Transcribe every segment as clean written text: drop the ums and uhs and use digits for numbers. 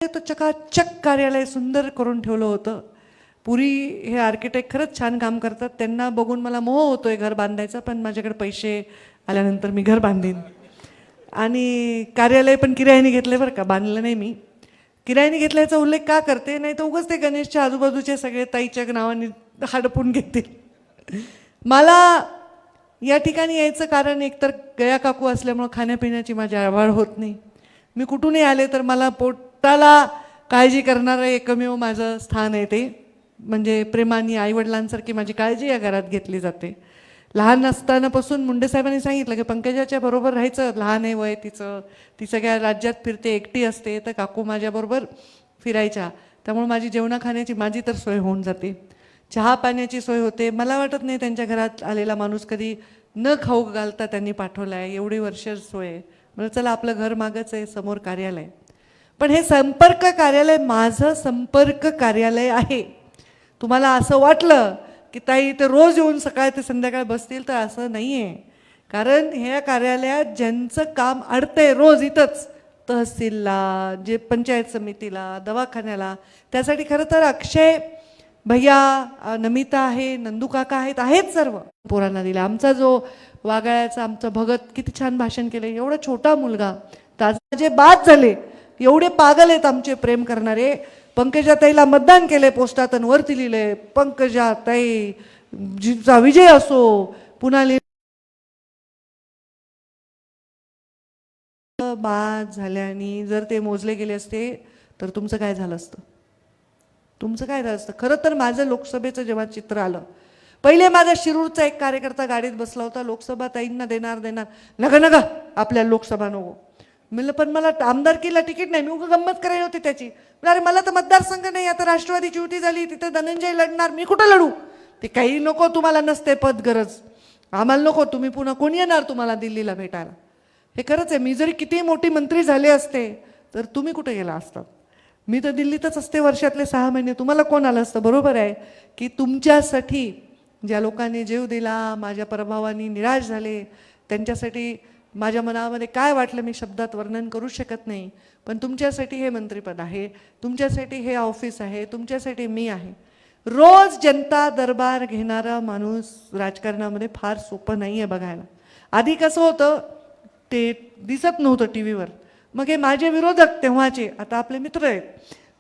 तो चकाचक कार्यालय सुंदर करून ठेवलं होतं. पुरी हे आर्किटेक्ट खरंच छान काम करतात. त्यांना बघून मला मोह होतोय घर बांधायचा, पण माझ्याकडे पैसे आल्यानंतर मी घर बांधीन. आणि कार्यालय पण किरायाने घेतले बरं का, बांधलं नाही मी. किरायाने घेतल्याचा उल्लेख का करते, नाही तर उगाच ते गणेशच्या आजूबाजूचे सगळे ताईच्या नावाने हडपून घेतील. मला या ठिकाणी यायचं कारण एकतर गया काकू असल्यामुळं खाण्यापिण्याची माझी आवाड होत नाही. मी कुठूनही आले तर मला पोटाला काळजी करणारं एकमेव माझं स्थान आहे ते. म्हणजे प्रेमाने आईवडिलांसारखी माझी काळजी या घरात घेतली जाते. लहान असतानापासून मुंडे साहेबांनी सांगितलं की पंकजाच्या बरोबर राहायचं, लहान आहे वय तिचं, ती सगळ्या राज्यात फिरते, एकटी असते, तर काकू माझ्याबरोबर फिरायच्या. त्यामुळे माझी जेवणा खाण्याची माझी तर सोय होऊन जाते, चहा पाण्याची सोय होते. मला वाटत नाही त्यांच्या घरात आलेला माणूस कधी न खाऊ घालता त्यांनी पाठवला आहे. एवढी वर्ष सोय आहे. म्हणजे चला आपलं घर मागच आहे, समोर कार्यालय. पण हे संपर्क कार्यालय माझं संपर्क कार्यालय आहे. तुम्हाला असं वाटलं की ताई ते रोज येऊन सकाळ ते संध्याकाळ बसतील, तर असं नाही आहे. कारण ह्या कार्यालयात ज्यांचं काम अडतंय रोज इथंच, तहसीलला, जे पंचायत समितीला, दवाखान्याला, त्यासाठी खरं तर अक्षय भैया, नमिता आहे, नंदू काका आहेत सर्व पोरांना दिला. आमचा जो वागाळ्याचा आमचा भगत किती छान भाषण केलं. एवढा छोटा मुलगा, ताजे बाद झाले, एवढे पागल आहेत आमचे प्रेम करणारे. पंकजाताईला मतदान केले, पोस्टात वरती लिहिले पंकजाताई जीचा विजय असो. पुन्हा बाद झाल्याने जर ते मोजले गेले असते तर तुमचं काय झालं असतं? तुमचं काय झालं असतं? खरं तर माझं लोकसभेचं जेव्हा चित्र आलं, पहिले माझा शिरूरचा एक कार्यकर्ता गाडीत बसला होता, लोकसभा ताईंना देणार नका आपल्या लोकसभा नको. म्हणलं पण मला आमदारकीला तिकीट नाही, मी उगा गंमत करायला होती त्याची. अरे मला तर मतदारसंघ नाही, आता राष्ट्रवादीची युती झाली, तिथे धनंजय लढणार, मी कुठं लढू? ते काही नको, तुम्हाला नसते पद गरज, आम्हाला नको, तुम्ही पुन्हा कोण येणार तुम्हाला दिल्लीला भेटायला? हे खरंच आहे. मी जरी किती मोठी मंत्री झाले असते तर तुम्ही कुठे गेला असतात? मी तर दिल्लीतच असते वर्षातले 6 महिने, तुम्हाला कोण आलं असतं? बरोबर आहे की तुमच्यासाठी ज्या लोकांनी जीव दिला, माझ्या प्रभावाने निराश झाले, त्यांच्यासाठी माझ्या मनामध्ये काय वाटलं मी शब्दात वर्णन करू शकत नाही. पण तुमच्यासाठी हे मंत्रिपद आहे, तुमच्यासाठी हे ऑफिस आहे, तुमच्यासाठी मी आहे. रोज जनता दरबार घेणारा माणूस राजकारणामध्ये फार सोपं नाही आहे बघायला. आधी कसं होतं ते दिसत नव्हतं टी व्हीवर. मग हे माझे विरोधक तेव्हाचे आता आपले मित्र आहेत,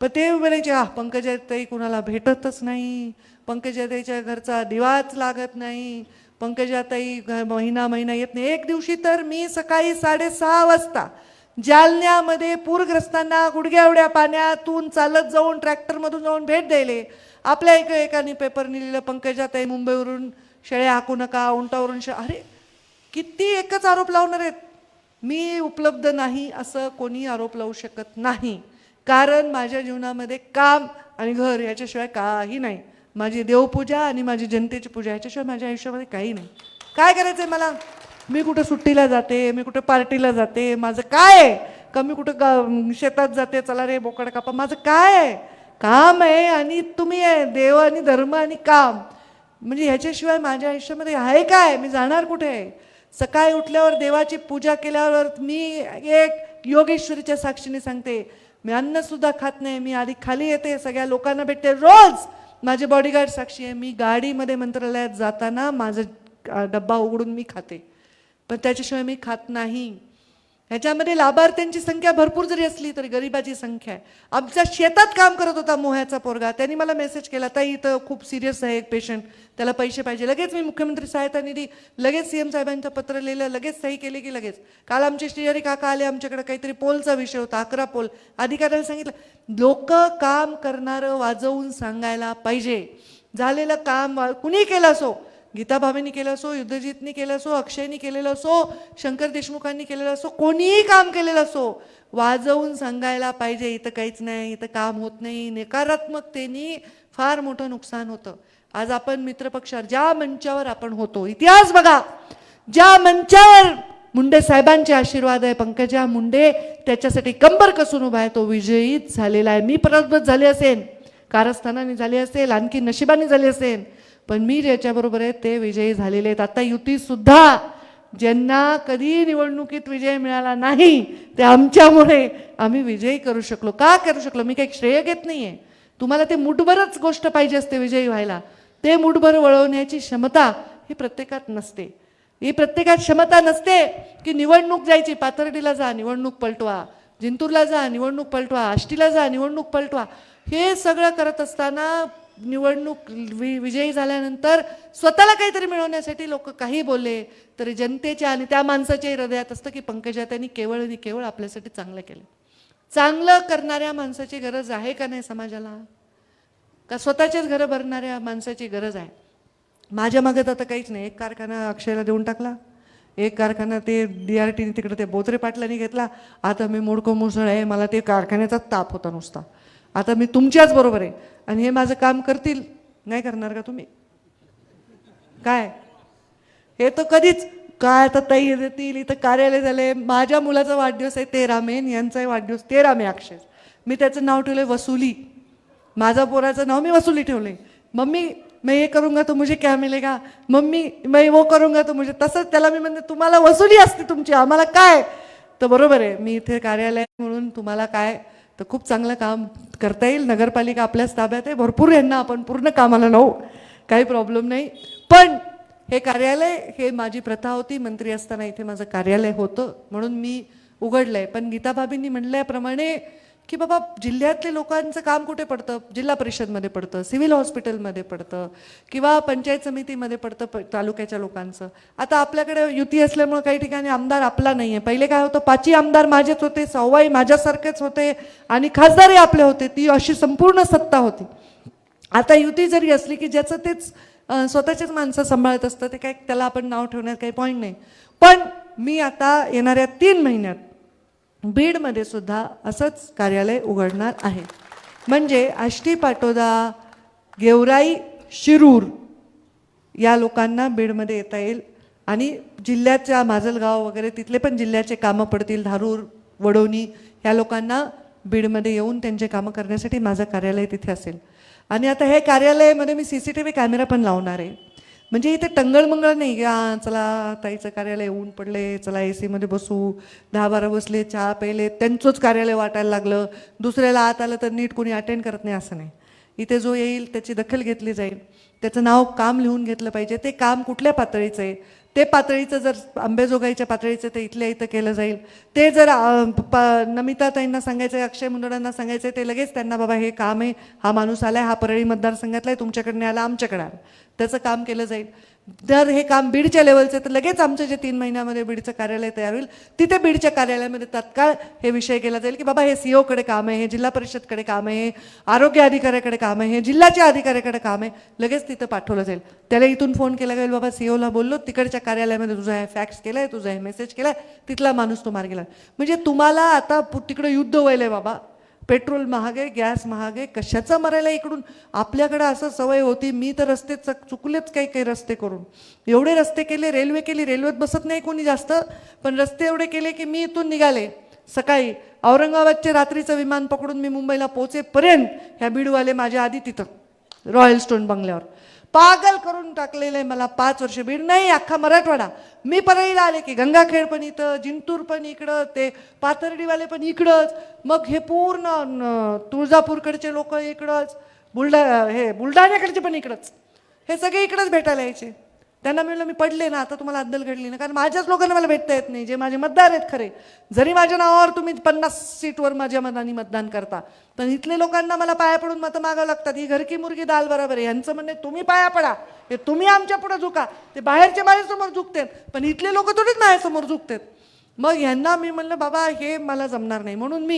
पण ते म्हणायचे पंकजाताई कुणाला भेटतच नाही, पंकजाताईच्या घरचा दिवाच लागत नाही, पंकजाताई महिना येत नाही. एक दिवशी तर मी सकाळी 6:30 वाजता जालन्यामध्ये पूरग्रस्तांना गुडघ्या एवढ्या पाण्यातून चालत जाऊन ट्रॅक्टरमधून जाऊन भेट द्यायले. आपल्या एकाने पेपरने लिहिलं पंकजाताई मुंबईवरून शेळ्या हाकू नका, उंटावरून अरे किती एकच आरोप लावणार आहेत. मी उपलब्ध नाही असं कोणी आरोप लावू शकत नाही, कारण माझ्या जीवनामध्ये काम आणि घर याच्याशिवाय काही नाही. माझी देवपूजा आणि माझी जनतेची पूजा याच्याशिवाय माझ्या आयुष्यामध्ये काही नाही. काय करायचं आहे मला? मी कुठं सुट्टीला जाते, मी कुठं पार्टीला जाते, माझं काय आहे का? मी कुठं शेतात जाते, चला रे बोकड कापा, माझं काय आहे? काम आहे आणि तुम्ही आहे, देव आणि धर्म आणि काम. म्हणजे ह्याच्याशिवाय माझ्या आयुष्यामध्ये आहे काय? मी जाणार कुठे आहे? सकाळी उठल्यावर देवाची पूजा केल्यावर मी एक योगेश्वरीच्या साक्षीने सांगते, मी अन्नसुद्धा खात नाही. मी आधी खाली येते, सगळ्या लोकांना भेटते, रोज माझे बॉडीगार्ड साक्षी आहे. मी गाडीमध्ये मंत्रालयात जाताना माझा डब्बा उघडून मी खाते, पण त्याच्याशिवाय मी खात नाही. ह्याच्यामध्ये लाभार्थ्यांची संख्या भरपूर जरी असली तरी गरिबाची संख्या आहे. आमच्या शेतात काम करत होता मोह्याचा पोरगा, त्यांनी मला मेसेज केला, ताई इथं खूप सिरियस आहे एक पेशंट, त्याला पैसे पाहिजे. लगेच मी मुख्यमंत्री सहायता निधी, लगेच CM साहेबांचं पत्र लिहिलं, लगेच सही केली की लगेच. काल आमचे श्रीहरी काका आले, आमच्याकडे काहीतरी पोलचा विषय होता, 11 पोल. अधिकाऱ्याला सांगितलं लोक काम करणारं वाजवून सांगायला पाहिजे. झालेलं काम कुणी केलं असो, गीता भाभींनी केलं असो, युद्धजितनी केलं असो, अक्षयनी केलेलं असो, शंकर देशमुखांनी केलेलं असो, कोणीही काम केलेलं असो, वाजवून सांगायला पाहिजे इथं काहीच नाही, इथं काम होत नाही. नकारात्मकतेने फार मोठं नुकसान होतं. आज आपण मित्रपक्षावर ज्या मंचावर आपण होतो, इतिहास बघा, ज्या मंचावर मुंडे साहेबांचे आशीर्वाद आहे, पंकजा मुंडे त्याच्यासाठी कंबर कसून उभा आहे, तो विजयीच झालेला आहे. मी पराभूत झाले असेल, कारस्थानाने झाले असेल, आणखी नशिबाने झाले असेल, पण मी ज्याच्याबरोबर आहे ते विजयी झालेले आहेत. आता युतीसुद्धा ज्यांना कधी निवडणुकीत विजय मिळाला नाही ते आमच्यामुळे आम्ही विजयी करू शकलो. का करू शकलो? मी काही श्रेय घेत नाही आहे. तुम्हाला ते मुठभरच गोष्ट पाहिजे असते विजयी व्हायला. ते मुठभर वळवण्याची क्षमता ही प्रत्येकात नसते. ही प्रत्येकात क्षमता नसते की निवडणूक जायची, पाथर्डीला जा निवडणूक पलटवा, जिंतूरला जा निवडणूक पलटवा, आष्टीला जा निवडणूक पलटवा. हे सगळं करत असताना निवडणूक विजयी झाल्यानंतर स्वतःला काहीतरी मिळवण्यासाठी लोक काही बोलले तरी जनतेच्या आणि त्या माणसाच्या हृदयात असतं की पंकजा त्यांनी केवळ आणि केवळ आपल्यासाठी चांगलं केलं. चांगलं करणाऱ्या माणसाची गरज आहे का नाही समाजाला? का स्वतःचेच घरं भरणाऱ्या माणसाची गरज आहे? माझ्या मागे तर आता काहीच नाही. एक कारखाना अक्षयला देऊन टाकला, एक कारखाना ते DRTने तिकडे ते बोत्रे पाटलांनी घेतला. आता मी मोडको मुसळ आहे, मला ते कारखान्याचाच ताप होता नुसता. आता मी तुमच्याच बरोबर आहे आणि हे माझं काम करतील नाही करणार का तुम्ही? काय हे तर कधीच काय आता ताई देतील. इथं कार्यालय झाले. माझ्या मुलाचा वाढदिवस आहे 13 मे, यांचाही वाढदिवस 13 मे अक्षय. मी त्याचं नाव ठेवलंय वसुली. माझ्या पोराचं नाव मी वसुली ठेवलंय. मम्मी मैं ये करूंगा तो मुझे क्या मिलेगा, मम्मी मैं वो करूंगा तो मुझे. तसंच त्याला मी म्हणते तुम्हाला वसुली असते तुमची, आम्हाला काय? तर बरोबर आहे, मी इथे कार्यालय म्हणून तुम्हाला काय तर खूप चांगलं काम करता येईल. नगरपालिका आपल्याच ताब्यात आहे, भरपूर यांना आपण पूर्ण कामाला लावू, काही प्रॉब्लेम नाही. पण हे कार्यालय हे माझी प्रथा होती, मंत्री असताना इथे माझं कार्यालय होतं म्हणून मी उघडलंय. पण गीता भाभींनी म्हणल्याप्रमाणे की बाबा जिल्ह्यातले लोकांचं काम कुठे पडतं? जिल्हा परिषदमध्ये पडतं, सिव्हिल हॉस्पिटलमध्ये पडतं किंवा पंचायत समितीमध्ये पडतं तालुक्याच्या लोकांचं. आता आपल्याकडे युती असल्यामुळे काही ठिकाणी आमदार आपला नाही आहे. पहिले काय होतं, 5ही आमदार माझेच होते, 6वाही माझ्यासारखेच होते आणि खासदारही आपले होते. ती अशी संपूर्ण सत्ता होती. आता युती जरी असली की ज्याचं तेच स्वतःचेच माणसं सांभाळत असतं, ते काय त्याला आपण नाव ठेवण्यात काही पॉईंट नाही. पण मी आता येणाऱ्या 3 महिन्यात बीडमध्ये सुद्धा असंच कार्यालय उघडणार आहे. म्हणजे आष्टी, पाटोदा, गेवराई, शिरूर या लोकांना बीडमध्ये येता येईल आणि जिल्ह्याच्या माजलगाव वगैरे तिथले पण जिल्ह्याचे कामं पडतील. धारूर, वडोणी ह्या लोकांना बीडमध्ये येऊन त्यांचे कामं करण्यासाठी माझं कार्यालय तिथे असेल. आणि आता हे कार्यालयामध्ये मी CCTV कॅमेरा पण लावणार आहे. म्हणजे इथे टंगळमंगळ नाही की चला ताईचं कार्यालय ऊन पडले, चला AC मध्ये बसू, 10-12 बसले, चहा प्यायले, त्यांचंच कार्यालय वाटायला लागलं, दुसऱ्याला आत आलं तर नीट कोणी अटेंड करत नाही असं नाही. इथे जो येईल त्याची दखल घेतली जाईल, त्याचं नाव काम लिहून घेतलं पाहिजे. ते काम कुठल्या पातळीचं आहे ते पातळीचं जर अंबेजोगाईच्या पातळीचं ते इथल्या इथं केलं जाईल. ते जर नमिताताईंना सांगायचं, अक्षय मुंदडांना सांगायचं, ते लगेच त्यांना बाबा हे काम आहे, हा माणूस आलाय, हा परळी मतदारसंघातला आहे, तुमच्याकडे आला आमच्याकडे आला, त्याचं काम केलं जाईल. जर हे काम बीडच्या लेवलचं तर लगेच आमचं जे 3 महिन्यामध्ये बीडचं कार्यालय तयार होईल तिथे बीडच्या कार्यालयामध्ये तात्काळ हे विषय केला जाईल की बाबा हे CO कडे काम आहे, हे जिल्हा परिषदकडे काम आहे, हे आरोग्य अधिकाऱ्याकडे काम आहे, हे जिल्ह्याच्या अधिकाऱ्याकडे काम आहे, लगेच तिथं पाठवलं जाईल. त्याला इथून फोन केला जाईल, बाबा CO ला बोललो तिकडच्या कार्यालयामध्ये तुझा हे फॅक्स केलाय, तुझा हे मेसेज केलाय, तिथला माणूस तो मार्गी लागला. म्हणजे तुम्हाला आता तिकडे युद्ध व्हायलंय बाबा, पेट्रोल महाग आहे, गॅस महाग आहे, कशाचं मरायला इकडून. आपल्याकडे असं सवय होती, मी तर रस्ते चुकलेच काही काही रस्ते करून, एवढे रस्ते केले, रेल्वे केली, रेल्वेत बसत नाही कोणी जास्त, पण रस्ते एवढे केले की मी इथून निघाले सकाळी औरंगाबादचे रात्रीचं विमान पकडून मी मुंबईला पोहोचेपर्यंत ह्या बीडवाले माझ्या आधी तिथं रॉयल स्टोन बंगल्यावर. पागल करून टाकलेलं आहे मला 5 वर्ष. बीड नाही, अख्खा मराठवाडा. मी परळीला आले की गंगाखेड पण इथं, जिंतूर पण इकडं, ते पाथर्डीवाले पण इकडंच, मग हे पूर्ण तुळजापूरकडचे लोक इकडंच, बुलढाण्याकडचे पण इकडंच, हे सगळे इकडंच भेटायला यायचे. त्यांना म्हणलं मी पडले ना, आता तुम्हाला अद्दल घडली ना, कारण माझ्याच लोकांना मला भेटता येत नाही जे माझे मतदार आहेत खरे. जरी माझ्या नावावर तुम्ही 50 सीटवर माझ्या मतांनी मतदान करता, पण इथले लोकांना मला पाया पडून मतं मागावं लागतात. ही घरकी मुर्गी दाल बरोबर आहे. यांचं म्हणणे तुम्ही पाया पडा, हे तुम्ही आमच्या पुढे झुका. ते बाहेरच्या माझ्यासमोर झुकतात, पण इथले लोक थोडीच माझ्यासमोर झुकतात. मग ह्यांना मी म्हणलं बाबा हे मला जमणार नाही. म्हणून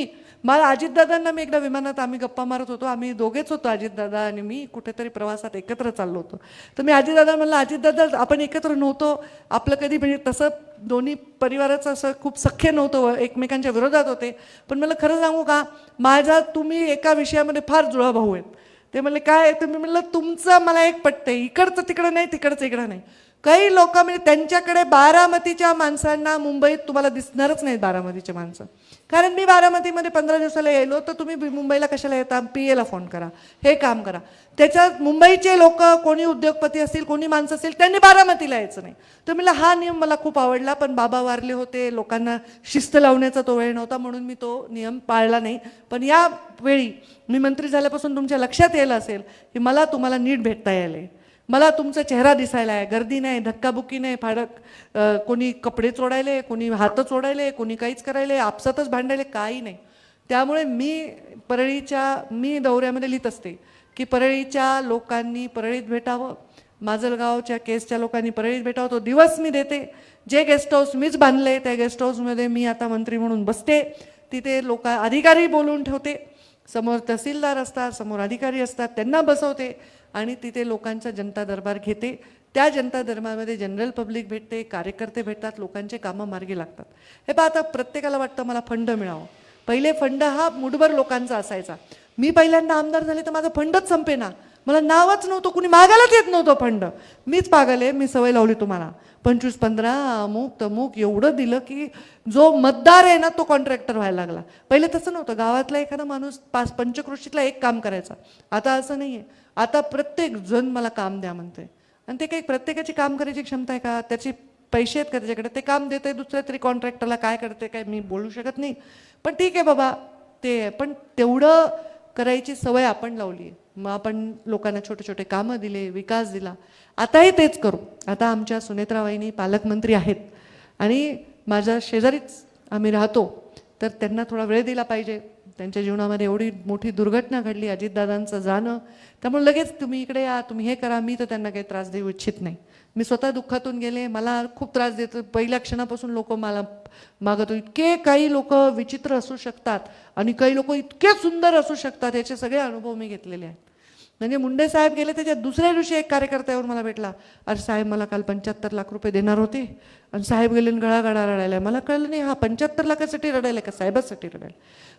मला अजितदादांना मी एकदा विमानात आम्ही गप्पा मारत होतो, आम्ही दोघेच होतो, अजितदादा आणि मी, कुठेतरी प्रवासात एकत्र चाललो होतो. तर मी अजितदादा म्हणलं, अजितदादा आपण एकत्र नव्हतो, आपलं कधी म्हणजे तसं दोन्ही परिवाराचं असं खूप सख्य नव्हतं, एकमेकांच्या विरोधात होते, पण मला खरं सांगू का, तुम्ही एका विषयामध्ये फार जुळा भाऊ आहेत. ते म्हणले काय? तुम्ही म्हणलं तुमचं मला एक पटतंय, इकडचं तिकडं नाही, तिकडचं इकडं नाही. काही लोक म्हणजे त्यांच्याकडे बारामतीच्या माणसांना मुंबईत तुम्हाला दिसणारच नाहीत बारामतीचे माणसं. कारण मी बारामतीमध्ये 15 दिवसाला यायलो तर तुम्ही मुंबईला कशाला येता, PA ला फोन करा, हे काम करा. त्याच्यात मुंबईचे लोक कोणी उद्योगपती असतील, कोणी माणसं असतील, त्यांनी बारामतीला यायचं नाही. तर मला हा नियम मला खूप आवडला, पण बाबा वारले होते, लोकांना शिस्त लावण्याचा तो वेळ नव्हता, म्हणून मी तो नियम पाळला नाही. पण या वेळी मी मंत्री झाल्यापासून तुमच्या लक्षात यायला असेल की मला तुम्हाला नीट भेटता यायला, मला तुमचा चेहरा दिसायला आहे, गर्दी नाही, धक्काबुक्की नाही, फाडक कोणी कपडे चोडायले, कोणी हात चोडायले, कोणी काहीच करायले, आपसातच भांडायले, काही नाही. त्यामुळे मी दौऱ्यामध्ये लिहित असते की परळीच्या लोकांनी परळीत भेटावं, माजलगावच्या केसच्या लोकांनी परळीत भेटावं. तो दिवस मी देते. जे गेस्ट हाऊस मीच बांधले त्या गेस्ट हाऊसमध्ये मी आता मंत्री म्हणून बसते. तिथे अधिकारी बोलवून ठेवते, समोर तहसीलदार असतात, समोर अधिकारी असतात, त्यांना बसवते आणि तिथे लोकांचा जनता दरबार घेते. त्या जनता दरबारमध्ये जनरल पब्लिक भेटते, कार्यकर्ते भेटतात, लोकांचे कामं मार्गी लागतात. हे पहा, आता प्रत्येकाला वाटतं मला फंड मिळावं. पहिले फंड हा मुठभर लोकांचा असायचा. मी पहिल्यांदा आमदार झाले तर माझा फंडच संपेना, मला नावच नव्हतं, कुणी मागायलाच येत नव्हतं फंड. मीच पागल आहे, मी सवय लावली तुम्हाला. 25-15 अमुक तमुक एवढं दिलं की जो मतदार आहे ना तो कॉन्ट्रॅक्टर व्हायला लागला. पहिले तसं नव्हतं, गावातला एखादा माणूस पंचक्रोशीतला एक काम करायचा. आता असं नाही आहे, आता प्रत्येक जण मला काम द्या म्हणते. आणि ते काही प्रत्येकाची काम करायची क्षमता आहे का, त्याची पैसे आहेत का त्याच्याकडे, ते काम देते दुसऱ्या तरी कॉन्ट्रॅक्टरला, काय करते काय मी बोलू शकत नाही. पण ठीक आहे बाबा, ते पण तेवढं करायची सवय आपण लावली आहे. मग आपण लोकांना छोटे छोटे कामं दिले, विकास दिला. आताही तेच करू. आता आमच्या सुनेत्रा वहिनी पालकमंत्री आहेत आणि माझ्या शेजारीच आम्ही राहतो, तर त्यांना थोडा वेळ दिला पाहिजे. त्यांच्या जीवनामध्ये एवढी मोठी दुर्घटना घडली, अजितदादांचं जाणं, त्यामुळे लगेच तुम्ही इकडे या, तुम्ही हे करा. मी तर त्यांना काही त्रास देऊ इच्छित नाही. मी स्वतः दुःखातून गेले, मला खूप त्रास देतं. पहिल्या क्षणापासून लोक मला मागत, इतके काही लोक विचित्र असू शकतात आणि काही लोक इतके सुंदर असू शकतात, याचे सगळे अनुभव मी घेतलेले आहेत. म्हणजे मुंडे साहेब गेले त्याच्या दुसऱ्या दिवशी एक कार्यकर्त्यावर मला भेटला, अरे साहेब मला काल 75 लाख रुपये देणार होते आणि साहेब गेले गळागळा रडायला. मला कळलं नाही, हा 75 लाखासाठी रडायला का साहेबासाठी रडायला.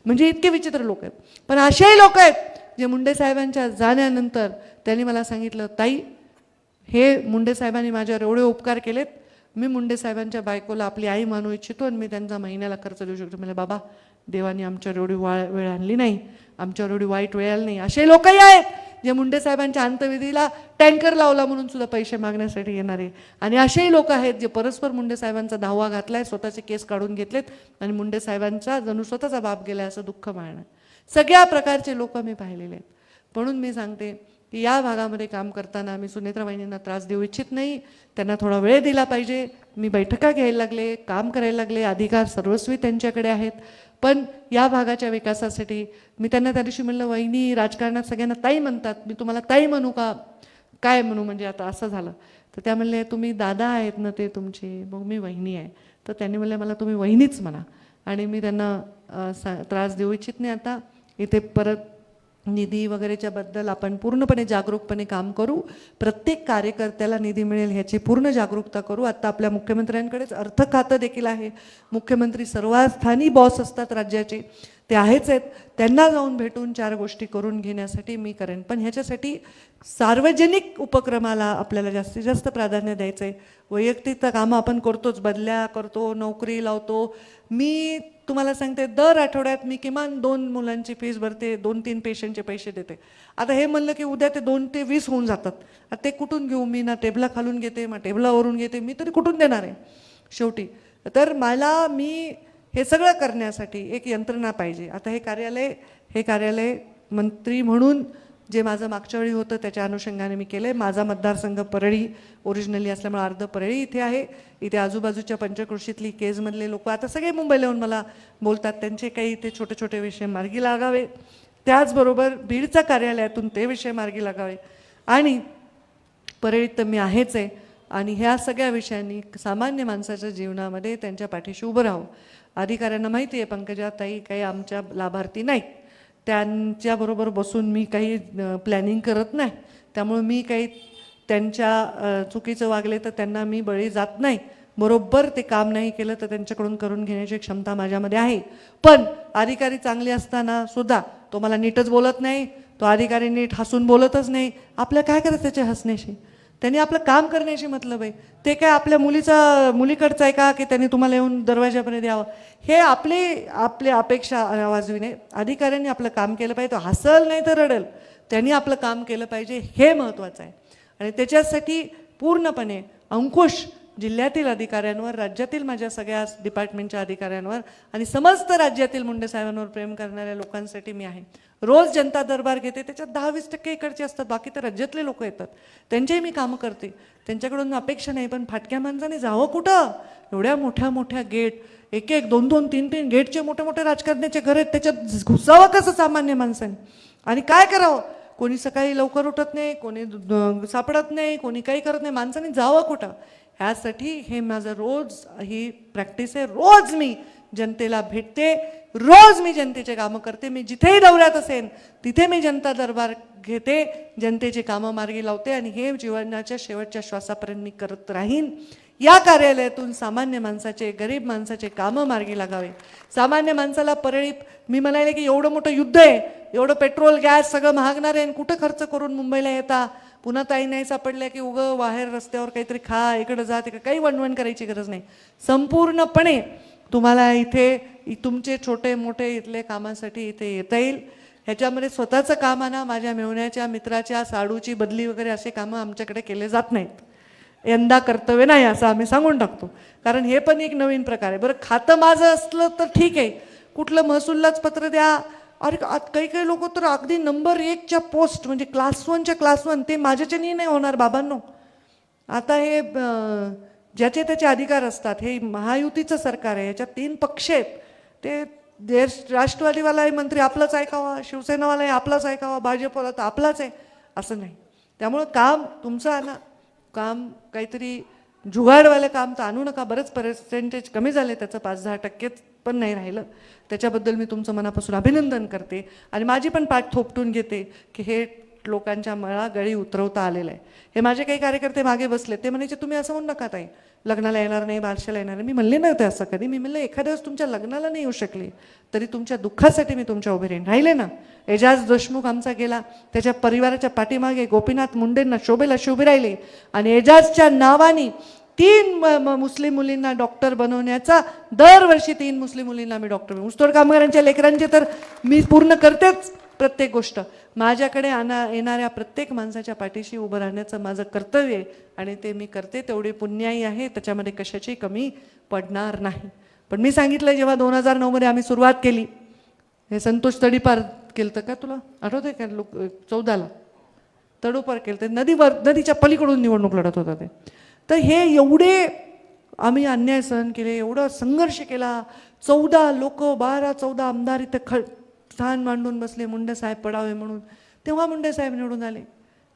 म्हणजे इतके विचित्र लोक आहेत. पण असेही लोक आहेत जे मुंडे साहेबांच्या जाण्यानंतर त्यांनी मला सांगितलं, ताई हे मुंडे साहेबांनी माझ्यावर एवढे उपकार केलेत, मी मुंडे साहेबांच्या बायकोला आपली आई मानू इच्छितो आणि मी त्यांचा महिन्याला खर्च देऊ शकतो. म्हणजे बाबा, देवानी आमच्यावर एवढी वेळ आणली नाही, आमच्यावर एवढी वाईट वेळ आली नाही. असे लोकही आहेत जे मुंडे साहेबांच्या अंत्यविधीला टँकर लावला म्हणून सुद्धा पैसे मागण्यासाठी येणारे. आणि असेही लोक आहेत जे परस्पर मुंडे साहेबांचा धावा घातलाय, स्वतःचे केस काढून घेतलेत आणि मुंडे साहेबांचा जणू स्वतःचा बाप गेलाय असं दुःख मानणं. सगळ्या प्रकारचे लोक मी पाहिलेले आहेत. म्हणून मी सांगते की या भागामध्ये काम करताना मी सुनेत्रा वहिनींना त्रास देऊ इच्छित नाही. त्यांना थोडा वेळ दिला पाहिजे. मी बैठका घ्यायला लागले, काम करायला लागले, अधिकार सर्वस्वी त्यांच्याकडे आहेत. पण या भागाच्या विकासासाठी मी त्यांना त्या दिवशी म्हणलं, वहिनी राजकारणात सगळ्यांना ताई म्हणतात, मी तुम्हाला ताई म्हणू का, काय म्हणू, म्हणजे आता असं झालं. तर त्या म्हणले, तुम्ही दादा आहेत ना ते तुमचे, मग मी वहिनी आहे. तर त्यांनी म्हणले, मला तुम्ही वहिनीच म्हणा. आणि मी त्यांना त्रास देऊ इच्छित नाही. आता इथे परत निधी वगैरेच्या बद्दल आपण पूर्णपणे जागरूकपणे काम करू. प्रत्येक कार्यकर्त्याला निधी मिळेल ह्याची पूर्ण जागरूकता करू. आता आपल्या मुख्यमंत्र्यांकडेच अर्थ खातं देखील आहे. मुख्यमंत्री सर्वस्थानी बॉस असतात राज्याचे, ते आहेच आहेत. त्यांना जाऊन भेटून 4 गोष्टी करून घेण्यासाठी मी करेन. पण ह्याच्यासाठी सार्वजनिक उपक्रमाला आपल्याला जास्तीत जास्त प्राधान्य द्यायचं आहे. वैयक्तिक कामं आपण करतोच, बदल्या करतो, नोकरी लावतो. मी तुम्हाला सांगते, दर आठवड्यात मी किमान 2 मुलांची फीस भरते, 2-3 पेशंटचे पैसे देते. आता हे म्हणलं की उद्या ते 2 ते 20 होऊन जातात. आता ते कुठून घेऊ मी, ना टेबला खालून घेते, मग टेबलावरून घेते, मी तरी कुठून देणार आहे शेवटी. तर मी हे सगळं करण्यासाठी एक यंत्रणा पाहिजे. आता हे कार्यालय मंत्री म्हणून जे माझं मागच्या वेळी होतं त्याच्या अनुषंगाने मी केलं आहे. माझा मतदारसंघ परळी ओरिजिनली असल्यामुळे अर्ध परळी इथे आहे. इथे आजूबाजूच्या पंचक्रोशीतली केजमधले लोक आता सगळे मुंबईला येऊन मला बोलतात, त्यांचे काही इथे छोटे छोटे विषय मार्गी लागावे. त्याचबरोबर बीडच्या कार्यालयातून ते विषय मार्गी लागावे. आणि परळीत तर मी आहेच आहे. आणि ह्या सगळ्या विषयांनी सामान्य माणसाच्या जीवनामध्ये त्यांच्या पाठीशी उभं राहावं. अधिकाऱ्यांना माहिती आहे पंकजाताई काही आमच्या लाभार्थी नाहीत, त्यांच्याबरोबर बसून मी काही प्लॅनिंग करत नाही. त्यामुळे मी काही त्यांच्या चुकीचं वागले तर त्यांना मी बळी जात नाही. बरोबर ते काम नाही केलं तर त्यांच्याकडून करून घेण्याची क्षमता माझ्यामध्ये आहे. पण अधिकारी चांगले असताना सुद्धा तो मला नीटच बोलत नाही, तो अधिकारी नीट हसून बोलतच नाही. आपल्या काय करायचं त्याच्या हसण्याशी. त्यांनी आपलं काम करण्याशी मतलब आहे. ते काय आपल्या मुलीकडचं आहे का की त्यांनी तुम्हाला येऊन दरवाजापर्यंत यावं? हे आपल्या अपेक्षा वाजविणे. अधिकाऱ्यांनी आपलं काम केलं पाहिजे. तो हसल नाही तर रडेल, त्यांनी आपलं काम केलं पाहिजे, हे महत्त्वाचं आहे. आणि त्याच्यासाठी पूर्णपणे अंकुश जिल्ह्यातील अधिकाऱ्यांवर, राज्यातील माझ्या सगळ्या डिपार्टमेंटच्या अधिकाऱ्यांवर आणि समस्त राज्यातील मुंडे साहेबांवर प्रेम करणाऱ्या लोकांसाठी मी आहे. रोज जनता दरबार घेते, त्याच्यात 10-20% इकडचे असतात, बाकी तर राज्यातले लोक येतात, त्यांचेही मी कामं करते. त्यांच्याकडून अपेक्षा नाही, पण फाटक्या माणसाने जावं कुठं? एवढ्या मोठ्या मोठ्या गेट, 1-1, 2-2, 3-3 गेटचे मोठे मोठे राजकारण्याचे घर आहेत, त्याच्यात घुसावं कसं सामान्य माणसाने? आणि काय करावं? कोणी सकाळी लवकर उठत नाही, कोणी सापडत नाही, कोणी काही करत नाही, माणसाने जावं कुठं? ह्यासाठी हे माझं रोज ही प्रॅक्टिस आहे. रोज मी जनतेला भेटते, रोज मी जनतेचे कामं करते. मी जिथेही दौऱ्यात असेन तिथे मी जनता दरबार घेते, जनतेचे कामं मार्गी लावते आणि हे जीवनाच्या शेवटच्या श्वासापर्यंत मी करत राहीन. या कार्यालयातून सामान्य माणसाचे, गरीब माणसाचे कामं मार्गी लागावे. सामान्य माणसाला परळी, मी म्हणाले की एवढं मोठं युद्ध आहे, एवढं पेट्रोल गॅस सगळं महागणार आहे, कुठं खर्च करून मुंबईला येता? पुन्हा ताई नाही सापडल्या की उगं बाहेर रस्त्यावर काहीतरी खा, इकडं जा, तिकडं, काही वणवण करायची गरज नाही. संपूर्णपणे तुम्हाला इथे तुमचे छोटे मोठे इथले कामासाठी इथे येता येईल. ह्याच्यामध्ये स्वतःचं काम आणा. माझ्या मेवण्याच्या मित्राच्या साडूची बदली वगैरे असे कामं आमच्याकडे केले जात नाहीत. यंदा कर्तव्य नाही असं आम्ही सांगून टाकतो, कारण हे पण एक नवीन प्रकार आहे. बरं, खातं माझं असलं तर ठीक आहे, कुठलं महसूललाच पत्र द्या. अरे काही काही लोक तर अगदी नंबर 1च्या पोस्ट, म्हणजे क्लास 1च्या क्लास 1, ते माझ्याच्यानी नाही होणार बाबांनो. आता हे ज्याचे त्याचे अधिकार असतात. हे महायुतीचं सरकार आहे, याच्यात 3 पक्ष आहेत. ते राष्ट्रवादीवालाही मंत्री आपलाच ऐकावा, शिवसेनावालाही आपलाच ऐकावा, भाजपवाला तर आपलाच आहे, असं नाही. त्यामुळं काम तुमचं आणा. काम काहीतरी जुगाडवालं काम तर आणू नका. बरंच पर्सेंटेज कमी झाले त्याचं, 5-10% पण नाही राहिलं. त्याच्याबद्दल मी तुमचं मनापासून अभिनंदन करते आणि माझी पण पाठ थोपटून घेते की हे लोकांच्या मळा गळी उतरवता आलेलं आहे. हे माझे काही कार्यकर्ते मागे बसले, ते म्हणायचे तुम्ही असं म्हणू नका ताई, लग्नाला येणार नाही, बारशाला येणार नाही. मी म्हणले नव्हते असं कधी. मी म्हणलं एखाद्या वेळेस तुमच्या लग्नाला नाही येऊ शकले तरी तुमच्या दुःखासाठी मी तुमच्या उभे राहीन. राहिले ना, एजाज देशमुख आमचा गेला, त्याच्या परिवाराच्या पाठीमागे गोपीनाथ मुंडेंना शोभेला उभे राहिले आणि एजाजच्या नावाने 3 मुस्लिम मुलींना डॉक्टर बनवण्याचा, दरवर्षी 3 मुस्लिम मुलींना मी डॉक्टर, ऊसतोड कामगारांच्या लेकरांचे तर मी पूर्ण करतेच प्रत्येक गोष्ट. माझ्याकडे येणाऱ्या प्रत्येक माणसाच्या पाठीशी उभं राहण्याचं माझं कर्तव्य आहे आणि ते मी करते. तेवढे पुण्याई आहे, त्याच्यामध्ये कशाची कमी पडणार नाही. पण मी सांगितलं, जेव्हा 2009 आम्ही सुरुवात केली, हे संतोष तडीपार केलं का, तुला आठवतं आहे का? 14ला तडोपार केलं, ते नदीच्या पलीकडून निवडणूक लढत होता ते. तर हे एवढे आम्ही अन्याय सहन केले, एवढा संघर्ष केला. 14 लोक, 12-14 आमदार इथं स्थान मांडून बसले, मुंडे साहेब पडावे म्हणून. तेव्हा मुंडे साहेब निवडून आले.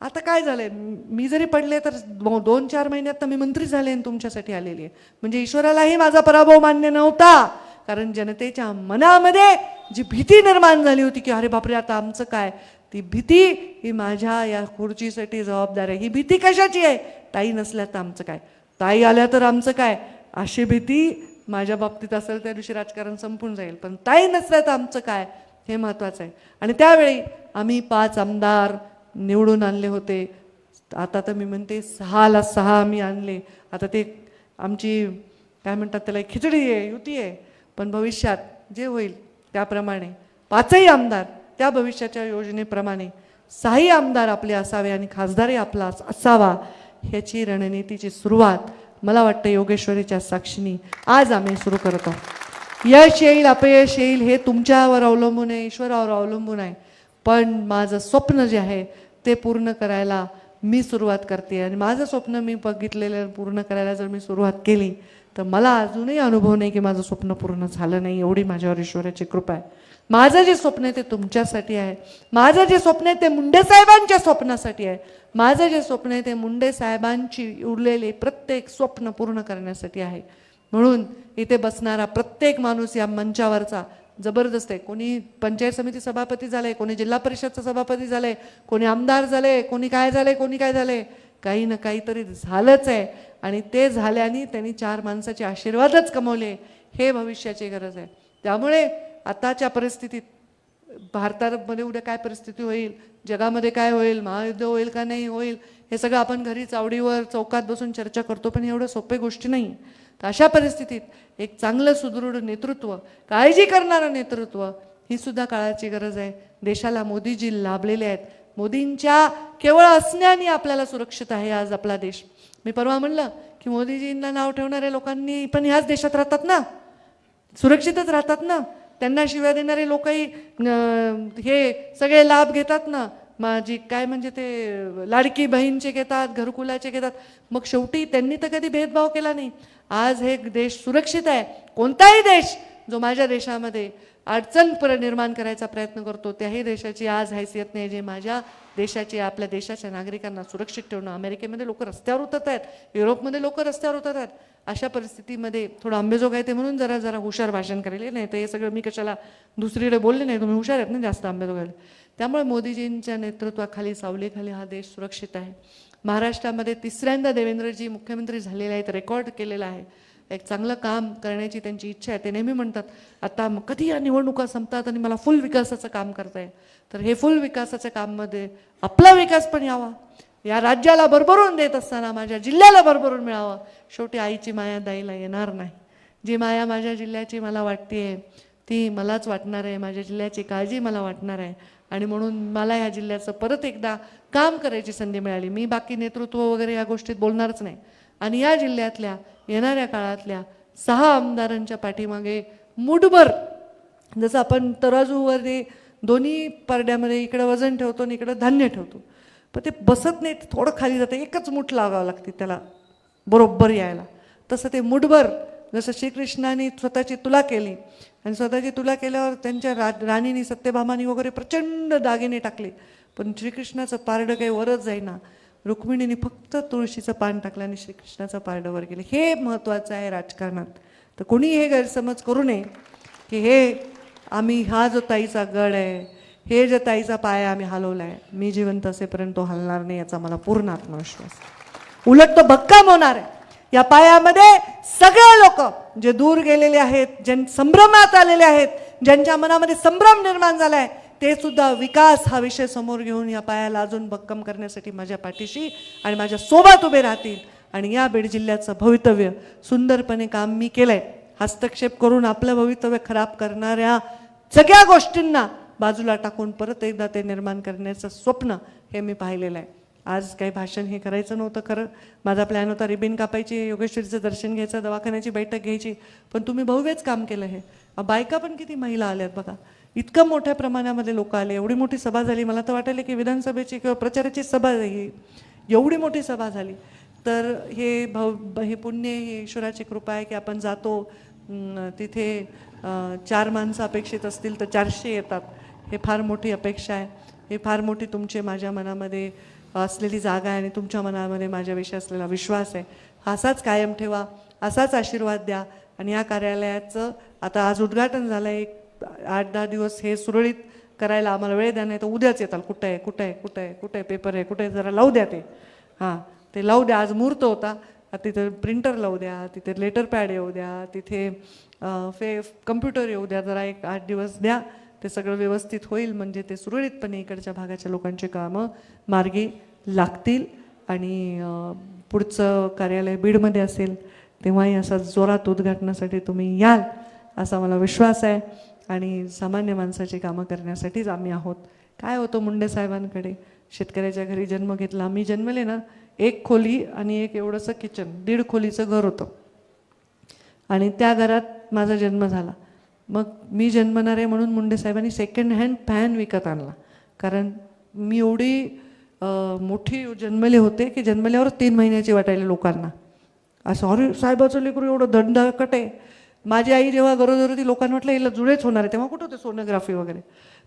आता काय झालंय, मी जरी पडले तर 2-4 महिन्यात मी मंत्री झाले आणि तुमच्यासाठी आलेली आहे. म्हणजे ईश्वरालाही माझा पराभव मान्य नव्हता, कारण जनतेच्या मनामध्ये जी भीती निर्माण झाली होती की अरे बापरे आता आमचं काय, ती भीती ही माझ्या या खुर्चीसाठी जबाबदार आहे. ही भीती कशाची आहे? ताई नसल्या तर आमचं काय, ताई आल्या तर आमचं काय, अशी भीती माझ्या बाबतीत असेल त्या दिवशी राजकारण संपून जाईल. पण ताई नसल्या तर आमचं काय, हे महत्त्वाचं आहे. आणि त्यावेळी आम्ही 5 आमदार निवडून आणले होते. आता तर मी म्हणते 6ला 6 आम्ही आणले. आता ते आमची काय म्हणतात त्याला, खिचडी आहे, युती आहे. पण भविष्यात जे होईल त्याप्रमाणे 5ही आमदार त्या भविष्याच्या योजनेप्रमाणे 6ही आमदार आपले असावे आणि खासदारही आपला असावा, ह्याची रणनीतीची सुरुवात मला वाटतं योगेश्वरीच्या साक्षीने आज आम्ही सुरू करत आहोत. यश येईल अपयश येईल हे तुमच्यावर अवलंबून आहे, ईश्वरावर अवलंबून आहे. पण माझं स्वप्न जे आहे ते पूर्ण करायला मी सुरुवात करते आणि माझं स्वप्न मी बघितलेलं पूर्ण करायला जर मी सुरुवात केली तर मला अजूनही अनुभव नाही की माझं स्वप्न पूर्ण झालं नाही. एवढी माझ्यावर ईश्वराची कृपा आहे. माझं जे स्वप्न आहे ते तुमच्यासाठी आहे. माझं जे स्वप्न आहे ते मुंडे साहेबांच्या स्वप्नासाठी आहे. माझं जे स्वप्न आहे ते मुंडे साहेबांची उरलेले प्रत्येक स्वप्न पूर्ण करण्यासाठी आहे. म्हणून इथे बसणारा प्रत्येक माणूस या मंचावरचा जबरदस्त आहे. कोणी पंचायत समिती सभापती झाले, कोणी जिल्हा परिषदचा सभापती झाले, कोणी आमदार झाले, कोणी काय झाले, कोणी काय झाले, काही ना काहीतरी झालंच आहे. आणि ते झाल्याने त्यांनी 4 माणसाचे आशीर्वादच कमवले. हे भविष्याची गरज आहे. त्यामुळे आताच्या परिस्थितीत भारतामध्ये उद्या काय परिस्थिती होईल, जगामध्ये काय होईल, महायुद्ध होईल का नाही होईल, हे सगळं आपण घरी चावडीवर चौकात बसून चर्चा करतो, पण एवढं सोपे गोष्टी नाही. तर अशा परिस्थितीत एक चांगलं सुदृढ नेतृत्व, काळजी करणारं नेतृत्व, ही सुद्धा काळाची गरज आहे. देशाला मोदीजी लाभलेले आहेत. मोदींच्या केवळ असण्याने आपल्याला सुरक्षित आहे आज आपला देश. मी परवा म्हणलं की मोदीजींना नाव ठेवणाऱ्या लोकांनी पण ह्याच देशात राहतात ना, सुरक्षितच राहतात ना. त्यांना शिव्या देणारे लोकही हे सगळे लाभ घेतात ना. माझी काय म्हणजे ते लाडकी बहीणचे घेतात, घरकुलाचे घेतात. मग शेवटी त्यांनी तर कधी भेदभाव केला नाही. आज हे देश सुरक्षित आहे. कोणताही देश जो माझ्या देशामध्ये अडचण निर्माण करायचा प्रयत्न करतो, त्याही देशाची आज हैसियत नाही जे माझ्या देशाची, आपल्या देशाच्या नागरिकांना सुरक्षित ठेवणं. अमेरिकेमध्ये लोक रस्त्यावर उतरत आहेत, युरोपमध्ये लोक रस्त्यावर उतरत आहेत. अशा परिस्थितीमध्ये थोडं आंबेजोग आहे ते म्हणून जरा हुशार भाषण करेल. नाही तर हे सगळं मी कशाला दुसरीकडे बोलले नाही, तुम्ही हुशार आहेत ना जास्त आंबेजोगायला. त्यामुळे मोदीजींच्या नेतृत्वाखाली, सावलीखाली हा देश सुरक्षित आहे. महाराष्ट्रामध्ये तिसऱ्यांदा देवेंद्रजी मुख्यमंत्री झालेले आहेत, रेकॉर्ड केलेला आहे. एक चांगलं काम करण्याची त्यांची इच्छा आहे. ते नेहमी म्हणतात आता कधी या निवडणुका संपतात आणि मला फुल विकासाचं काम करता येईल. तर हे फुल विकासाच्या काममध्ये आपला विकास पण यावा, या राज्याला भरभरून देत असताना माझ्या जिल्ह्याला भरभरून मिळावं. शेवटी आईची माया दाईला येणार नाही. जी माया माझ्या जिल्ह्याची मला वाटते ती मलाच वाटणार आहे, माझ्या जिल्ह्याची काळजी मला वाटणार आहे. आणि म्हणून मला या जिल्ह्याचं परत एकदा काम करायची संधी मिळाली. मी बाकी नेतृत्व वगैरे या गोष्टीत बोलणारच नाही. आणि या जिल्ह्यातल्या येणाऱ्या काळातल्या 6 आमदारांच्या पाठीमागे मुठभर, जसं आपण तराजूवर दोन्ही परड्यामध्ये इकडं वजन ठेवतो आणि इकडं धान्य ठेवतो, पण ते बसत नाही, थोडं खाली जातं. एकच मूठ लागावं लागते त्याला बरोबर यायला. तसं ते मुठभर, जसं श्रीकृष्णाने स्वतःची तुला केली आणि स्वतःची तुला केल्यावर त्यांच्या राणीने सत्यभामानी वगैरे प्रचंड दागिने टाकले, पण श्रीकृष्णाचं पारडं काही वरच जाईना. रुक्मिणीने फक्त तुळशीचं पान टाकलं आणि श्रीकृष्णाचं पारडं वर गेलं. हे महत्त्वाचं आहे राजकारणात. तर कोणी हे गैरसमज करू नये की हे आम्ही हा जो ताईचा गड आहे, हे जे ताईचा पाया आम्ही हलवला आहे, मी जिवंत असेपर्यंत तो हलणार नाही याचा मला पूर्ण आत्मविश्वास. उलट तो भक्कम होणार आहे. या पायामध्ये सगळे लोक जे दूर गेलेले आहेत, संभ्रमात आलेले आहेत, ज्यांच्या मनामध्ये संभ्रम निर्माण झाला आहे, ते सुद्धा विकास हा विषय समोर घेऊन या पायाला अजून भक्कम करण्यासाठी माझ्या पाठीशी आणि माझ्या सोबत उभे राहतील. आणि या बीड जिल्ह्याचं भवितव्य सुंदरपणे काम मी केलंय. हस्तक्षेप करून आपलं भवितव्य खराब करणाऱ्या सगळ्या गोष्टींना बाजूला टाकून परत एकदा ते निर्माण करण्याचं स्वप्न हे मी पाहिलेलं आहे. आज काही भाषण हे करायचं नव्हतं खरं. माझा प्लॅन होता रिबीन कापायची, योगेश्वरीचं दर्शन घ्यायचं, दवाखान्याची बैठक घ्यायची, पण तुम्ही बहुवेच काम केलं. हे बायका पण किती महिला आल्यात बघा. इतकं मोठ्या प्रमाणामध्ये लोक आले, एवढी मोठी सभा झाली. मला तर वाटायला की विधानसभेची किंवा प्रचाराची सभा ही एवढी मोठी सभा झाली. तर हे पुण्य, हे ईश्वराची कृपा आहे की आपण जातो तिथे 4 माणसं अपेक्षित असतील तर 400 येतात. हे फार मोठी अपेक्षा आहे. हे फार मोठी तुमचे माझ्या मनामध्ये असलेली जागा आहे आणि तुमच्या मनामध्ये माझ्याविषयी असलेला विश्वास आहे. असाच कायम ठेवा, असाच आशीर्वाद द्या. आणि या कार्यालयाचं आता आज उद्घाटन झालं आहे. 8-10 दिवस हे सुरळीत करायला आम्हाला वेळ द्या, नाही तर उद्याच येताल. कुठं आहे कुठं आहे कुठं आहे कुठं आहे पेपर आहे कुठे, जरा लावू द्या ते. हां, ते लावू द्या. आज मुहूर्त होता, तिथे प्रिंटर लावू द्या, तिथे लेटर पॅड येऊ द्या, तिथे कम्प्युटर येऊ द्या. जरा 1-8 दिवस द्या, ते सगळं व्यवस्थित होईल. म्हणजे ते सुरळीतपणे इकडच्या भागाच्या लोकांची कामं मार्गी लागतील. आणि पुढचं कार्यालय बीडमध्ये असेल तेव्हाही असा जोरात उद्घाटनासाठी तुम्ही याल असा मला विश्वास आहे. आणि सामान्य माणसाची कामं करण्यासाठीच आम्ही आहोत. काय होतं मुंडे साहेबांकडे, शेतकऱ्याच्या घरी जन्म घेतला. मी जन्मले ना 1 खोली आणि एक एवढंसं किचन, 1.5 खोलीचं घर होतं आणि त्या घरात माझा जन्म झाला. मग मी जन्मणार आहे म्हणून मुंडे साहेबांनी सेकंड हँड फॅन विकत आणला. कारण मी एवढी मोठी जन्मले होते की जन्मल्यावर 3 महिन्याची वाटायला लोकांना. असं अरे साहेबाचं लेकरू एवढं दंडकट आहे. माझी आई जेव्हा गरोदर होती लोकांना वाटलं हिला जुळेच होणार आहे, तेव्हा कुठं होते सोनोग्राफी वगैरे.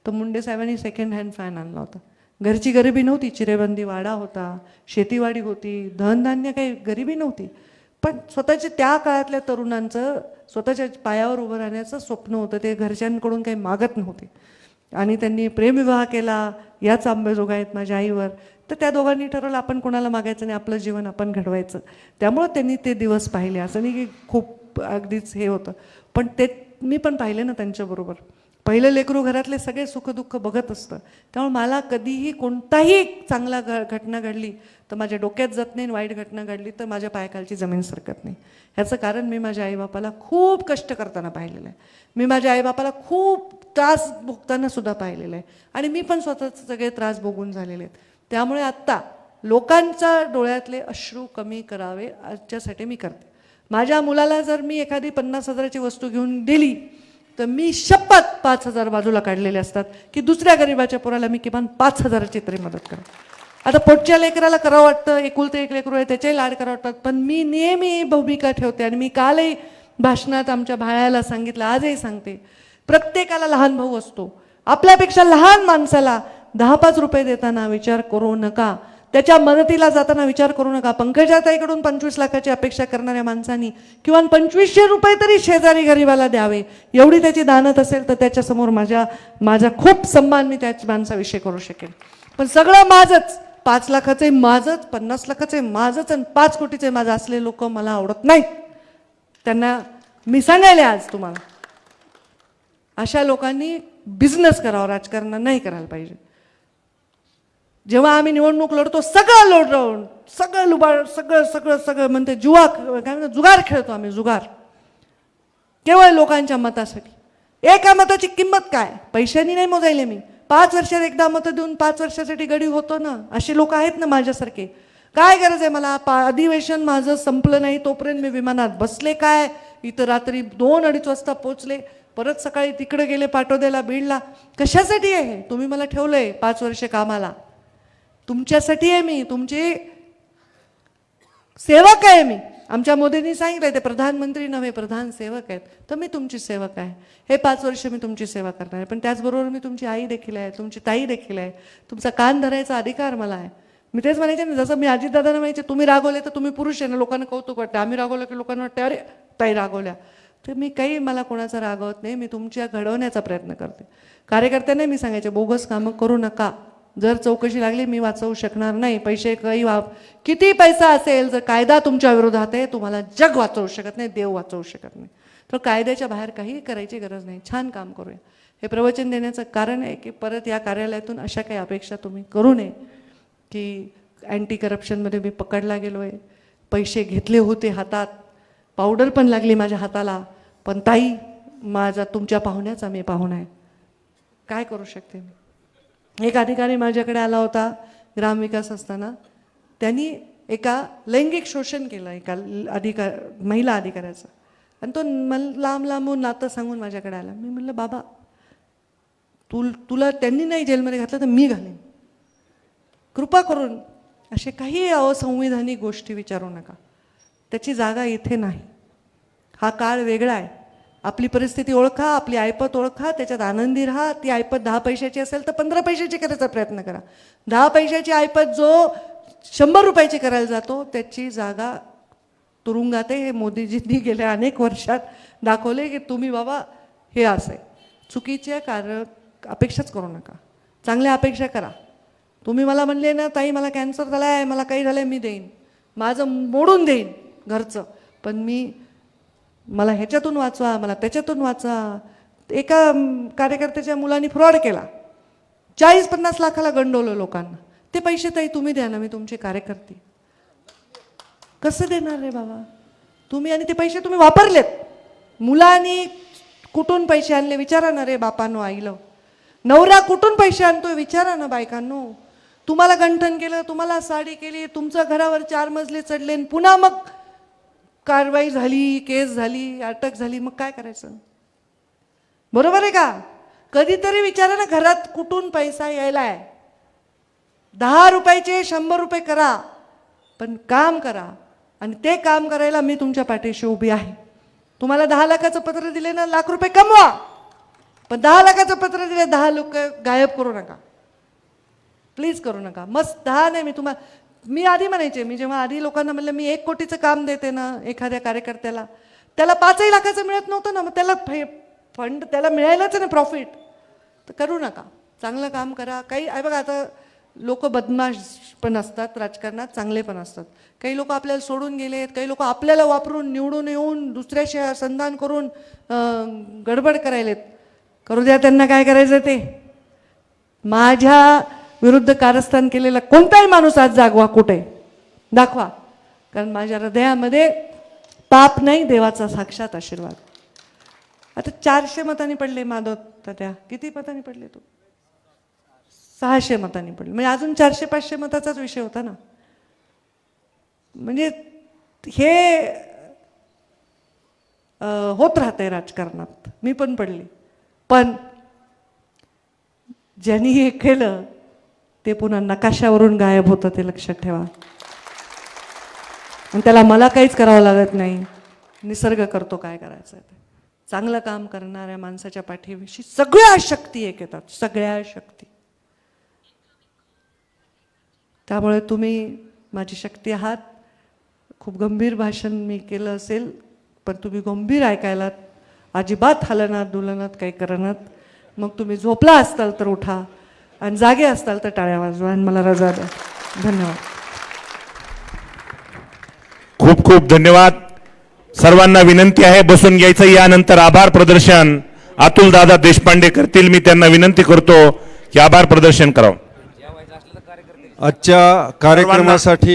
तर मुंडे साहेबांनी सेकंड हँड फॅन आणला होता. घरची गरिबी नव्हती, चिरेबंदी वाडा होता, शेतीवाडी होती, धनधान्य काही गरिबी नव्हती, पण स्वतःच्या त्या काळातल्या तरुणांचं स्वतःच्या पायावर उभं राहण्याचं स्वप्न होतं. ते घरच्यांकडून काही मागत नव्हते आणि त्यांनी प्रेमविवाह केला. याच आंबेजोगाईत माझ्या आईवर. तर त्या दोघांनी ठरवलं आपण कोणाला मागायचं नाही, आपलं जीवन आपण घडवायचं. त्यामुळं त्यांनी ते दिवस पाहिले. असं नाही की खूप अगदीच हे होतं, पण ते मी पण पाहिले ना त्यांच्याबरोबर. पहिलं लेकरू घरातले सगळे सुखदुःख बघत असतं. त्यामुळे मला कधीही कोणताही चांगला घटना घडली तर माझ्या डोक्यात जात नाही, वाईट घटना घडली तर माझ्या पायाखालची जमीन सरकत नाही. ह्याचं कारण मी माझ्या आईबापाला खूप कष्ट करताना पाहिलेलं आहे. मी माझ्या आईबापाला खूप त्रास भोगताना सुद्धा पाहिलेलं आहे आणि मी पण स्वतःचे सगळे त्रास भोगून झालेले आहेत. त्यामुळे आत्ता लोकांच्या डोळ्यातले अश्रू कमी करावे याच्यासाठी मी करते. माझ्या मुलाला जर मी एखादी 50,000ची वस्तू घेऊन दिली तर मी शपथ 5,000 बाजूला काढलेले असतात की दुसऱ्या गरिबाच्या पोराला मी किमान 5,000ची तरी मदत करा. आता पोटच्या लेकराला करावं वाटतं, एकुलते एक लेकरू आहे त्याच्याही लाड करावं वाटतात, पण मी नेहमी भूमिका ठेवते आणि मी कालही भाषणात आमच्या भाळ्याला सांगितलं, आजही सांगते, प्रत्येकाला लहान भाऊ असतो. आपल्यापेक्षा लहान माणसाला 10-5 रुपये देताना विचार करू नका, त्याच्या मदतीला जाताना विचार करू नका. पंकजाताईकडून 25 लाखाची अपेक्षा करणाऱ्या माणसांनी किंवा 2500 रुपये तरी शेजारी गरीबाला द्यावे, एवढी त्याची दानत असेल तर त्याच्यासमोर माझा खूप सन्मान मी त्याच माणसाविषयी करू शकेन. पण सगळं माझंच, 5 लाखाचे माझंच, 50 लाखाचे माझंच आणि 5 कोटीचे माझं असले लोक मला आवडत नाहीत. त्यांना मी सांगायले आज तुम्हाला, अशा लोकांनी बिझनेस करावा, राजकारण नाही करायला पाहिजे. जेव्हा आम्ही निवडणूक लढतो सगळं लढवून सगळं लुबाड सगळं म्हणते जुगार खेळतो आम्ही, जुगार केवळ लोकांच्या मतासाठी. एका मताची किंमत काय, पैशांनी नाही मोजायले मी. 5 वर्षात एकदा मतं देऊन 5 वर्षासाठी गडी होतो ना, असे लोक आहेत ना माझ्यासारखे. काय गरज आहे मला, अधिवेशन माझं संपलं नाही तोपर्यंत मी विमानात बसले काय, इथं रात्री 2-2:30 वाजता पोचले, परत सकाळी तिकडे गेले पाटोद्याला, बीडला. कशासाठी आहे? तुम्ही मला ठेवलंय 5 वर्ष कामाला, तुमच्यासाठी आहे. मी तुमची सेवक आहे. मी आमच्या मोदींनी सांगितलं ते प्रधानमंत्री नव्हे प्रधान सेवक आहेत, तर मी तुमची सेवक आहे. हे 5 वर्ष मी तुमची सेवा करणार आहे. पण त्याचबरोबर मी तुमची आई देखील आहे, तुमची ताई देखील आहे. तुमचा कान धरायचा अधिकार मला आहे. मी तेच म्हणायचे ना, जसं मी अजितदादांना म्हणायचे तुम्ही रागवले तर तुम्ही पुरुष आहे ना, लोकांना कौतुक वाटतं. आम्ही रागवलं की लोकांना वाटतं अरे ताई रागवल्या. तर मी काही मला कोणाचा रागवत नाही, मी तुमच्या घडवण्याचा प्रयत्न करते. कार्यकर्त्यांना मी सांगायचे बोगस कामं करू नका. जर चौकशी लागली मी वाचवू शकणार नाही. पैसे काही किती पैसा असेल, जर कायदा तुमच्या विरोधात आहे तुम्हाला जग वाचवू शकत नाही, देव वाचवू शकत नाही. तर कायद्याच्या बाहेर काही करायची गरज नाही. छान काम करूया. हे प्रवचन देण्याचं कारण आहे की परत या कार्यालयातून अशा काही अपेक्षा तुम्ही करू नये की अँटी करप्शनमध्ये मी पकडला गेलो आहे, पैसे घेतले होते हातात, पावडर पण लागली माझ्या हाताला, पण ताई माझा तुमच्या पाहुण्याचा मी पाहुणा आहे. काय करू शकते मी? एक अधिकारी माझ्याकडे आला होता ग्रामविकास असताना, त्यांनी एका लैंगिक शोषण केलं एका महिला अधिकाऱ्याचं, आणि तो लांब लांबून नातं सांगून माझ्याकडे आला. मी म्हटलं बाबा तुला त्यांनी नाही जेलमध्ये घातलं तर मी घालेन, कृपा करून असे काही असंविधानिक गोष्टी विचारू नका, त्याची जागा इथे नाही. हा काळ वेगळा आहे. आपली परिस्थिती ओळखा, आपली ऐपत ओळखा, त्याच्यात आनंदी राहा. ती ऐपत 10 पैशाची असेल तर 15 पैशाची करायचा प्रयत्न करा. 10 पैशाची ऐपत जो 100 रुपयाची करायला जातो त्याची जागा तुरुंगात आहे. हे मोदीजींनी गेल्या अनेक वर्षात दाखवले की तुम्ही बाबा हे असं आहे. चुकीच्या अपेक्षाच करू नका, चांगल्या अपेक्षा करा. तुम्ही मला म्हणले ना ताई मला कॅन्सर झाला आहे, मला काही झालं आहे, मी देईन, माझं मोडून देईन घरचं, पण मला ह्याच्यातून वाचवा, मला त्याच्यातून वाचवा. एका कार्यकर्त्याच्या मुलांनी फ्रॉड केला, 40-50 लाखाला गंडवलं लोकांना. ते पैसे ताई तुम्ही द्या ना, मी तुमचे कार्यकर्ते. कसं देणार रे बाबा तुम्ही? आणि ते पैसे तुम्ही वापरलेत. मुलांनी कुठून पैसे आणले विचारा ना रे बापांनो, आईलं. नवरा कुठून पैसे आणतोय विचारा ना बायकांनो. तुम्हाला गंठन केलं, तुम्हाला साडी केली, तुमच्या घरावर 4 मजले चढले, पुन्हा मग कारवाई झाली, केस झाली, अटक झाली, मग काय करायचं? बरोबर आहे का? कधीतरी विचारा ना घरात कुठून पैसा यायला आहे. 10 रुपयाचे 100 रुपये करा, पण काम करा. आणि ते काम करायला मी तुमच्या पाठीशी उभी आहे. तुम्हाला 10 लाखाचं पत्र दिले ना, लाख रुपये कमवा, पण 10 लाखाचं पत्र दिले 10 लोक गायब करू नका, प्लीज करू नका. मस्त 10 नाही, मी आधी म्हणायचे, मी जेव्हा आधी लोकांना म्हणलं मी 1 कोटीचं काम देते ना एखाद्या कार्यकर्त्याला, त्याला 5 लाखाचं मिळत नव्हतं ना, मग त्याला फंड त्याला मिळायलाच ना प्रॉफिट. तर करू नका, चांगलं काम करा. काही आहे बघा, आता लोक बदमाश पण असतात राजकारणात, चांगले पण असतात. काही लोक आपल्याला सोडून गेलेत, काही लोक आपल्याला वापरून निवडून येऊन दुसऱ्याशी संधान करून गडबड करायलेत. करू द्या त्यांना काय करायचं ते. माझ्या विरुद्ध कारस्थान केलेला कोणताही माणूस आज जागवा कुठे दाखवा, कारण माझ्या हृदयामध्ये पाप नाही, देवाचा साक्षात आशीर्वाद. आता 400 मतांनी पडले माधव तात्या, किती मतांनी पडले तू? 600 मतांनी पडले, म्हणजे अजून 400-500 मताचाच विषय होता ना. म्हणजे हे होत राहतंय राजकारणात. मी पण पडले, पण ज्यांनी हे केलं ते पुन्हा नकाशावरून गायब होतं, ते लक्षात ठेवा. आणि त्याला मला काहीच करावं लागत नाही, निसर्ग करतो काय करायचं आहे ते. चांगलं काम करणाऱ्या माणसाच्या पाठीविषयी सगळ्या शक्ती एक येतात, सगळ्या शक्ती. त्यामुळे तुम्ही माझी शक्ती आहात. खूप गंभीर भाषण मी केलं असेल, पण तुम्ही गंभीर ऐकायलात, अजिबात हलनात डुलनात काही करनात. मग तुम्ही झोपला असताल तर उठा, आणि जागे असताल तर टाळ्या वाजवा आणि मला रजा द्या. धन्यवाद. खूप खूप धन्यवाद. सर्वांना विनंती आहे बसून घ्यायचं. यानंतर आभार प्रदर्शन अतुल दादा देशपांडे करतील. मी त्यांना विनंती करतो की आभार प्रदर्शन करावं. आजच्या कार्यक्रमासाठी